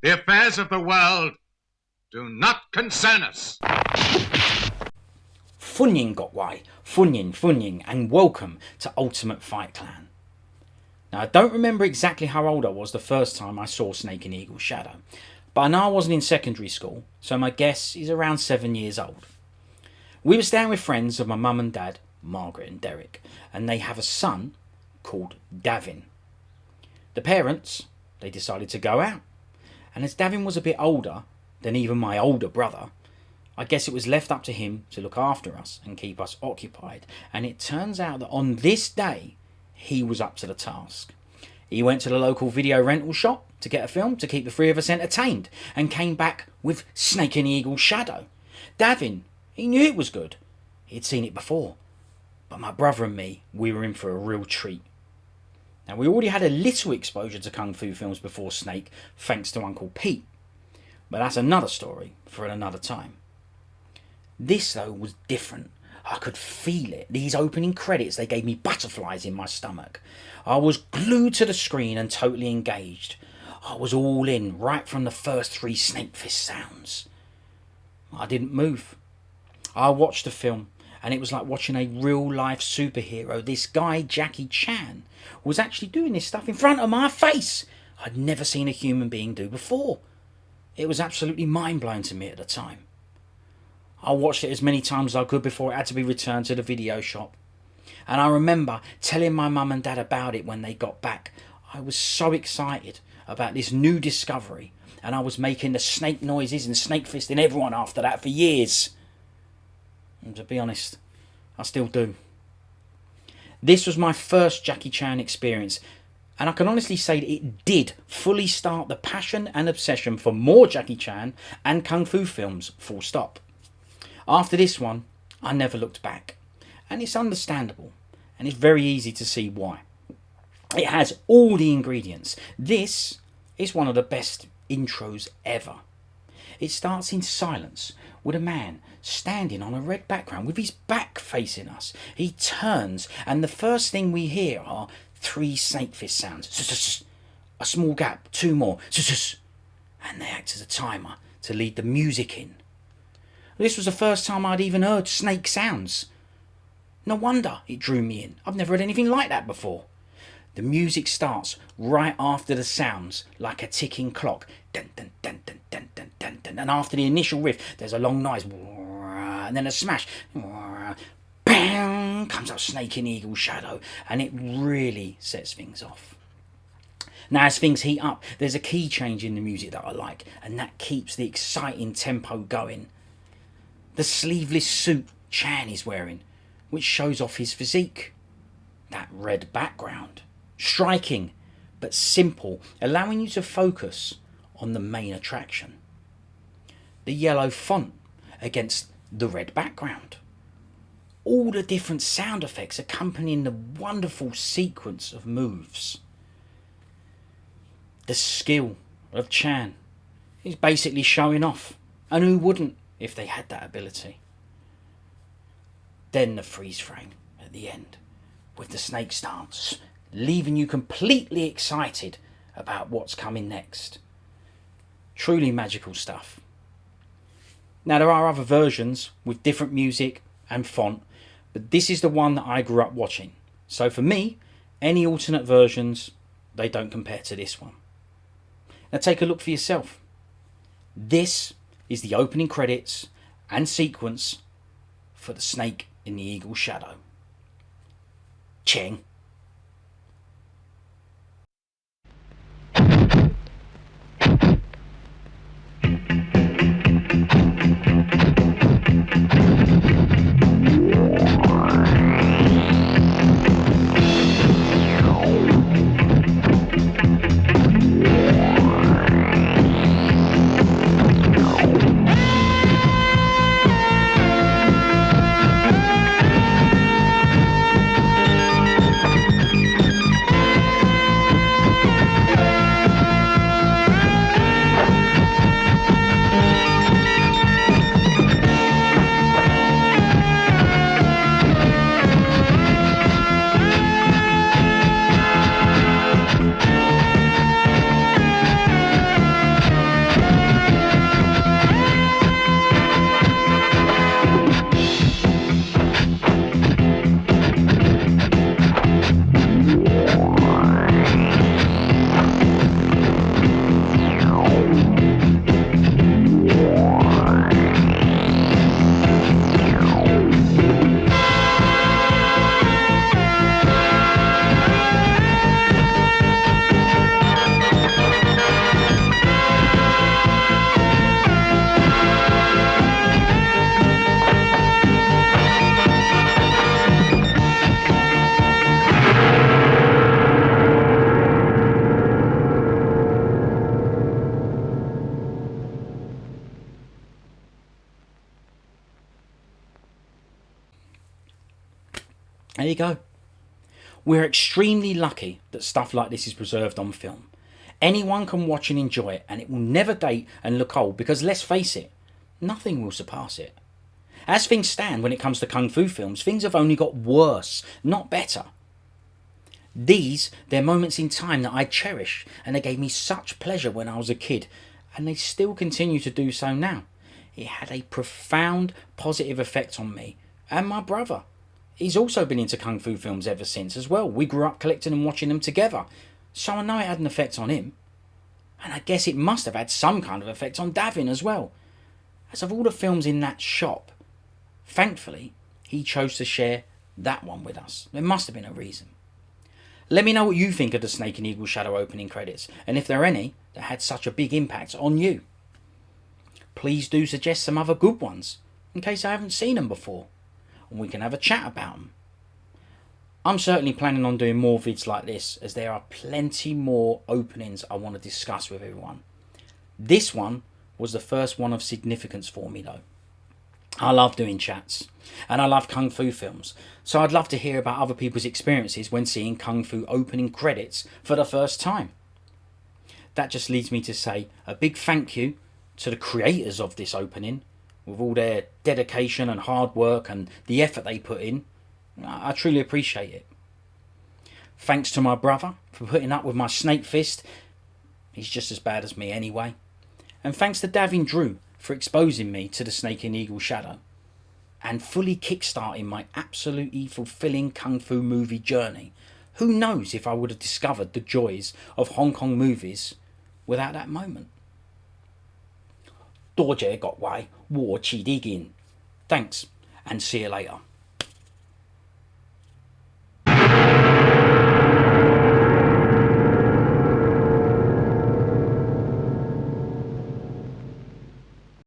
The affairs of the world do not concern us. Funyun Gotwai, Funyun, and welcome to Ultimate Fight Clan. Now, I don't remember exactly how old I was the first time I saw Snake and Eagle's Shadow, but I know I wasn't in secondary school, so my guess is around 7 years old. We were staying with friends of my mum and dad, Margaret and Derek, and they have a son called Davin. The parents, they decided to go out, and as Davin was a bit older than even my older brother, I guess it was left up to him to look after us and keep us occupied, and it turns out that on this day, he was up to the task. He went to the local video rental shop to get a film to keep the three of us entertained, and came back with Snake and Eagle's Shadow. Davin, he knew it was good. He'd seen it before. But my brother and me, we were in for a real treat. Now, we already had a little exposure to Kung Fu films before Snake, thanks to Uncle Pete. But that's another story for another time. This, though, was different. I could feel it. These opening credits, they gave me butterflies in my stomach. I was glued to the screen and totally engaged. I was all in, right from the first 3 snake fist sounds. I didn't move. I watched the film, and it was like watching a real-life superhero. This guy, Jackie Chan, was actually doing this stuff in front of my face. I'd never seen a human being do before. It was absolutely mind-blowing to me at the time. I watched it as many times as I could before it had to be returned to the video shop. And I remember telling my mum and dad about it when they got back. I was so excited about this new discovery, and I was making the snake noises and snake fisting everyone after that for years. And to be honest, I still do. This was my first Jackie Chan experience, and I can honestly say that it did fully start the passion and obsession for more Jackie Chan and Kung Fu films, full stop. After this one, I never looked back, and it's understandable, and it's very easy to see why. It has all the ingredients. This is one of the best intros ever. It starts in silence with a man standing on a red background with his back facing us. He turns, and the first thing we hear are 3 snake fist sounds. A small gap, 2 more, and they act as a timer to lead the music in. This was the first time I'd even heard snake sounds. No wonder it drew me in. I've never heard anything like that before. The music starts right after the sounds, like a ticking clock. Dun, dun, dun, dun, dun, dun, dun, dun. And after the initial riff, there's a long noise. And then a smash. Bang! Comes up Snake and Eagle's Shadow. And it really sets things off. Now, as things heat up, there's a key change in the music that I like, and that keeps the exciting tempo going. The sleeveless suit Chan is wearing, which shows off his physique. That red background. Striking, but simple, allowing you to focus on the main attraction. The yellow font against the red background. All the different sound effects accompanying the wonderful sequence of moves. The skill of Chan is basically showing off, and who wouldn't if they had that ability? Then the freeze frame at the end with the snake stance, leaving you completely excited about what's coming next. Truly magical stuff. Now, there are other versions with different music and font, but this is the one that I grew up watching. So for me, any alternate versions, they don't compare to this one. Now take a look for yourself. This is the opening credits and sequence for the Snake in the Eagle's Shadow. Cheng. There you go. We're extremely lucky that stuff like this is preserved on film. Anyone can watch and enjoy it, and it will never date and look old because, let's face it, nothing will surpass it. As things stand when it comes to kung fu films, things have only got worse, not better. They're moments in time that I cherish, and they gave me such pleasure when I was a kid, and they still continue to do so now. It had a profound positive effect on me and my brother. He's also been into kung fu films ever since as well. We grew up collecting and watching them together, so I know it had an effect on him. And I guess it must have had some kind of effect on Davin as well. As of all the films in that shop, thankfully, he chose to share that one with us. There must have been a reason. Let me know what you think of the Snake and Eagle Shadow opening credits, and if there are any that had such a big impact on you. Please do suggest some other good ones, in case I haven't seen them before, and we can have a chat about them. I'm certainly planning on doing more vids like this, as there are plenty more openings I want to discuss with everyone. This one was the first one of significance for me though. I love doing chats, and I love kung fu films, so I'd love to hear about other people's experiences when seeing kung fu opening credits for the first time. That just leads me to say a big thank you to the creators of this opening, with all their dedication and hard work and the effort they put in. I truly appreciate it. Thanks to my brother for putting up with my snake fist. He's just as bad as me anyway. And thanks to Davin Drew for exposing me to the Snake and Eagle Shadow and fully kickstarting my absolutely fulfilling kung fu movie journey. Who knows if I would have discovered the joys of Hong Kong movies without that moment. 多謝各位和遲啲見. Thanks, and see you later.